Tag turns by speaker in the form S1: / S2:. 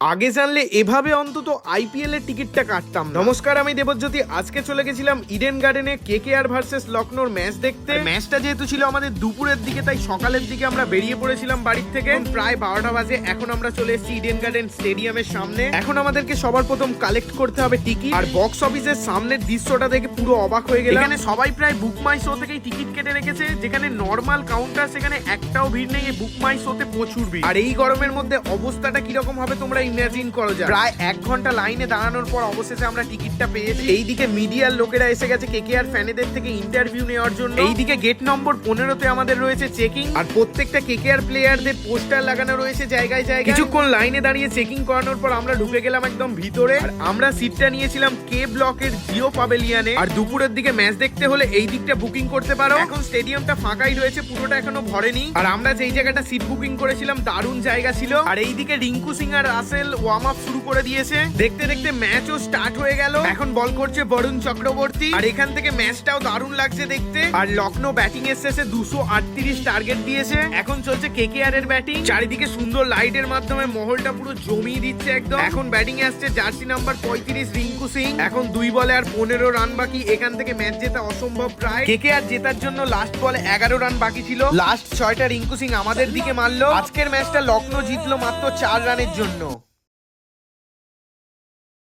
S1: আগে জানলে এভাবে অন্তত আইপিএল এর টিকিটটা কাটতাম। নমস্কার, আমি দেবজ্যোতি। আজকে চলে গেছিলাম ইডেন গার্ডেনে কেকেআর ভার্সেস লখনৌর ম্যাচ দেখতে। ম্যাচটা যেহেতু ছিল আমাদের দুপুরের দিকে, তাই সকালের দিকে আমরা বেরিয়ে পড়েছিলাম বাড়ির থেকে। প্রায় 12টা বাজে। এখন আমরা চলে এসেছি ইডেন গার্ডেন স্টেডিয়ামের সামনে। এখন আমাদেরকে সবার প্রথম কালেক্ট করতে হবে টিকিট। আর বক্স অফিসের সামনের দৃশ্যটা দেখে পুরো অবাক হয়ে গেলাম। এখানে সবাই প্রায় বুক মাই শো থেকেই টিকিট কেটে রেখেছে। যেখানে নর্মাল কাউন্টার, সেখানে একটাও ভিড় নেই। বুক মাই শোতে প্রচুর ভিড়। আর এই গরমের মধ্যে অবস্থাটা কিরকম হবে তোমরা ইমাজিন করো। প্রায় 1 ঘন্টা লাইনে দাঁড়ানোর পর অবশেষে আমরা টিকিটটা পেয়েছি। এইদিকে মিডিয়ার লোকেরা এসে গেছে কেকেআর ফ্যানেদের থেকে ইন্টারভিউ নেওয়ার জন্য। এইদিকে গেট নম্বর 15-তে আমাদের রয়েছে চেকিং। আর প্রত্যেকটা কেকেআর প্লেয়ারদের পোস্টার লাগানো রয়েছে জায়গায় জায়গায়। কিছুক্ষণ লাইনে দাঁড়িয়ে চেকিং করানোর পর আমরা ঢুকে গেলাম একদম ভিতরে। আর আমরা সিটটা নিয়েছিলাম কে ব্লকের জিও প্যাভিলিয়নে। আর দুপুরের দিকে ম্যাচ দেখতে হলে এই দিকটা বুকিং করতে পারো। এখন স্টেডিয়ামটা ফাঁকাই রয়েছে, পুরোটা এখনো ভরেনি। আর আমরা যেই জায়গাটা সিট বুকিং করেছিলাম দারুণ জায়গা ছিল। আর এইদিকে রিঙ্কু সিং আর রাসেল ওয়ার্ম আপ শুরু করে দিয়েছে। দেখতে দেখতে ম্যাচও স্টার্ট হয়ে গেল। এখন বল করছে বরুণ চক্রবর্তী। আর এখান থেকে ম্যাচটাও দারুণ লাগছে দেখতে। আর লখনৌ ব্যাটিং এর শেষে 238 টার্গেট দিয়েছে। এখন চলছে কেকেআর এর ব্যাটিং। চারিদিকে সুন্দর লাইটের মাধ্যমে মহলটা পুরো জমিয়ে দিচ্ছে একদম। এখন ব্যাটিং এ আসছে জার্সি নাম্বার 35 রিঙ্কু সিং। এখন 2 বলে আর 15 রান বাকি। এখান থেকে ম্যাচ জেতা অসম্ভব প্রায়। কেকেআর জেতার জন্য লাস্ট বলে 11 রান বাকি ছিল। লাস্ট 6টা রিঙ্কু সিং আমাদের দিকে মারলো। আজকের ম্যাচটা লখনৌ জিতলো মাত্র 4 রানের জন্য।